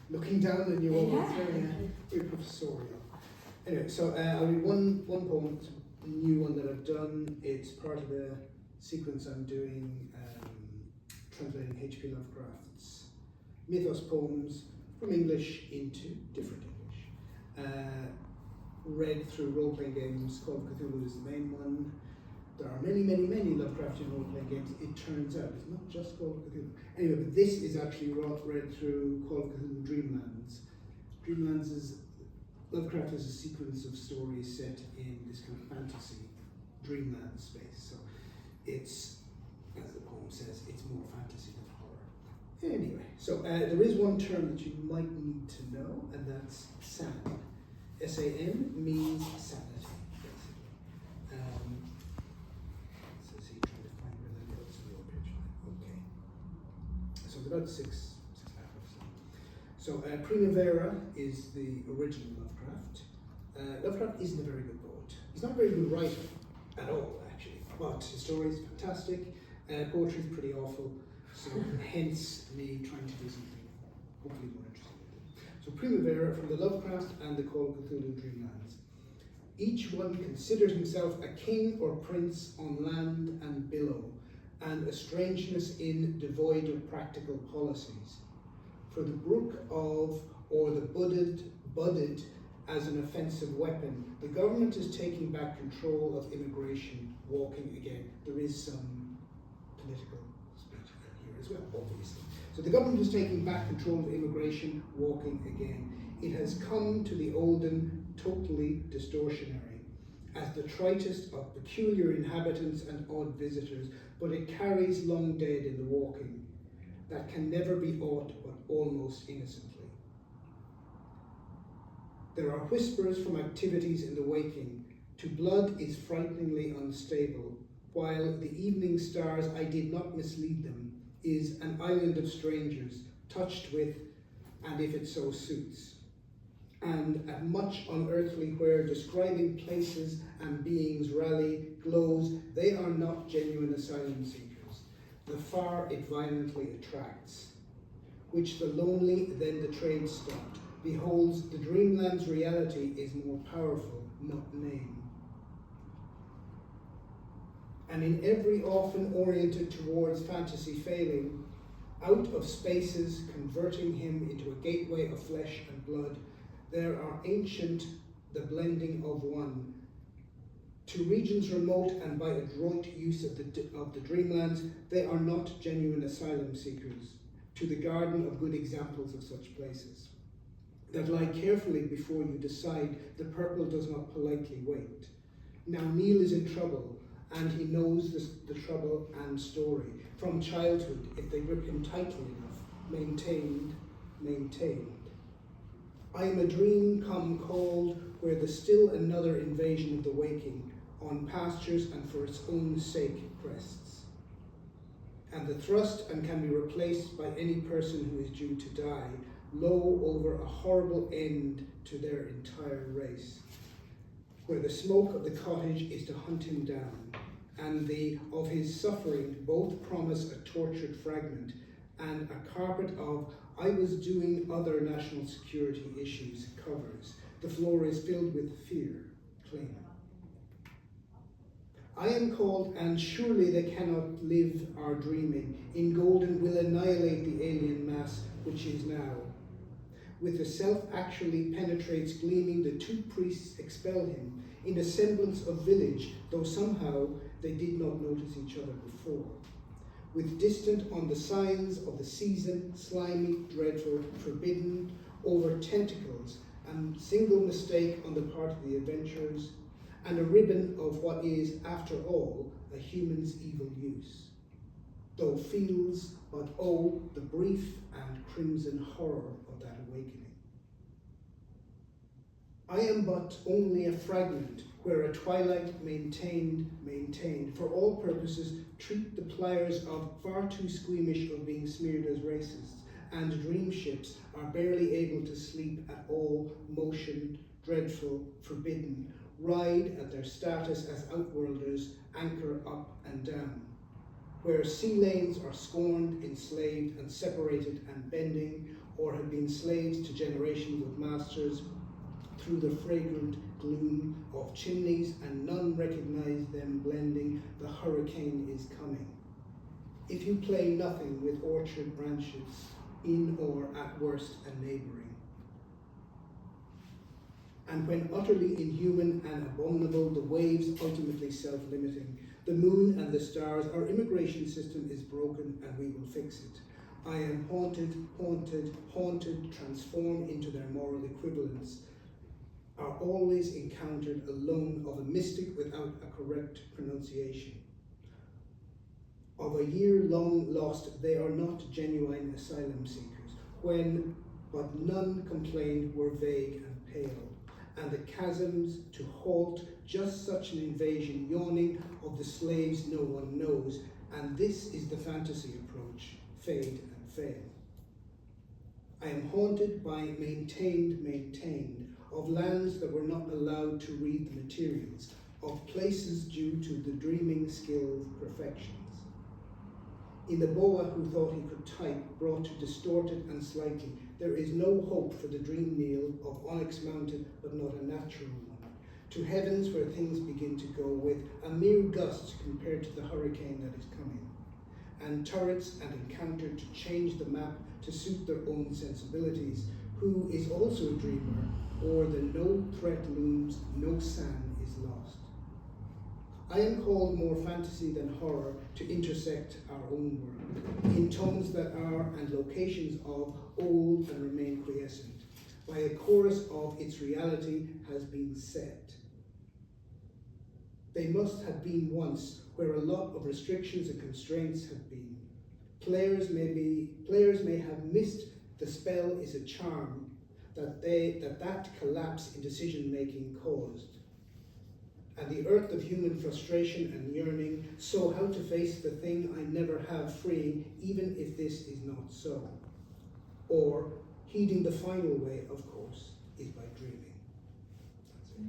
looking down on you all. It's very professorial. Anyway, so I'll read one poem, it's a new one that I've done. It's part of a sequence I'm doing, translating H.P. Lovecraft's mythos poems from English into different English. Read through role-playing games. Call of Cthulhu is the main one. There are many Lovecraftian role-playing games. It turns out it's not just Call of Cthulhu. Anyway, but this is actually read through Call of Cthulhu Dreamlands. Dreamlands is Lovecraft has a sequence of stories set in this kind of fantasy dreamland space. So it's, as the poem says, it's more fantasy than horror. Anyway, so there is one term that you might need to know, and that's SAN. S-A-N means sanity, basically. So is he trying to find where that goes in your page? Okay. So it's about six and a half or so. So Primavera is the original Lovecraft. Lovecraft isn't a very good poet. He's not a very good writer at all, actually. But his story is fantastic. Poetry is pretty awful. So hence me trying to do something hopefully more interesting. So Primavera from the Lovecraft and the Call of Cthulhu Dreamlands. Each one considered himself a king or prince on land and billow, and a strangeness in devoid of practical policies. For the brook of, or the budded as an offensive weapon, the government is taking back control of immigration, walking again. There is some political speech here as well, obviously. So the government is taking back control of immigration, walking again. It has come to the olden, totally distortionary, as the tritest of peculiar inhabitants and odd visitors, but it carries long dead in the walking, that can never be aught but almost innocently. There are whispers from activities in the waking. To blood is frighteningly unstable, while the evening stars, I did not mislead them, is an island of strangers, touched with, and if it so suits. And at much unearthly where describing places and beings rally, glows, they are not genuine asylum seekers. The far it violently attracts, which the lonely then the trade stopped, beholds the dreamland's reality is more powerful, not name. And in every often oriented towards fantasy failing, out of spaces converting him into a gateway of flesh and blood, there are ancient, the blending of one. To regions remote and by adroit use of the dreamlands, they are not genuine asylum seekers, to the garden of good examples of such places, that lie carefully before you decide the purple does not politely wait. Now Neil is in trouble, and he knows the trouble and story. From childhood, if they grip him tightly enough, maintained. I am a dream come cold, where the still another invasion of the waking, on pastures and for its own sake crests. And the thrust and can be replaced by any person who is due to die, low over a horrible end to their entire race, where the smoke of the cottage is to hunt him down, and the of his suffering both promise a tortured fragment and a carpet of I was doing other national security issues covers. The floor is filled with fear, claim. I am called, and surely they cannot live our dreaming. In golden will annihilate the alien mass which is now. With the self actually penetrates gleaming, the two priests expel him in a semblance of village, though somehow they did not notice each other before. With distant on the signs of the season, slimy, dreadful, forbidden, over tentacles, and single mistake on the part of the adventurers, and a ribbon of what is, after all, a human's evil use. Though feels, but oh, the brief and crimson horror of that awakening. I am but only a fragment, where a twilight maintained, for all purposes, treat the pliers of far too squeamish of being smeared as racists, and dream ships are barely able to sleep at all, motion, dreadful, forbidden, ride at their status as outworlders, anchor up and down. where sea lanes are scorned, enslaved, and separated and bending, or have been slaves to generations of masters, through the fragrant gloom of chimneys, and none recognize them blending, the hurricane is coming. If you play nothing with orchard branches, in or at worst a neighbouring. And when utterly inhuman and abominable, the waves ultimately self-limiting, the moon and the stars, our immigration system is broken and we will fix it. I am haunted, haunted, haunted, transformed into their moral equivalents, are always encountered alone of a mystic without a correct pronunciation. Of a year long lost, they are not genuine asylum seekers, when but none complained were vague and pale, and the chasms to halt just such an invasion yawning of the slaves no one knows, and this is the fantasy approach, fade and fail. I am haunted by maintained, of lands that were not allowed to read the materials, of places due to the dreaming skill of perfections. In the boa who thought he could type, brought to distorted and slightly, there is no hope for the dream kneel of onyx mounted but not a natural one, to heavens where things begin to go with a mere gust compared to the hurricane that is coming, and turrets and encounter to change the map to suit their own sensibilities, who is also a dreamer, or the no threat looms, no sand is lost. I am called more fantasy than horror to intersect our own world, in tones that are and locations of old and remain quiescent, by a chorus of its reality has been set. They must have been once where a lot of restrictions and constraints have been. Players may have missed the spell is a charm that collapse in decision making caused. And the earth of human frustration and yearning, so how to face the thing I never have free, even if this is not so. Or, heeding the final way, of course, is by dreaming. That's it.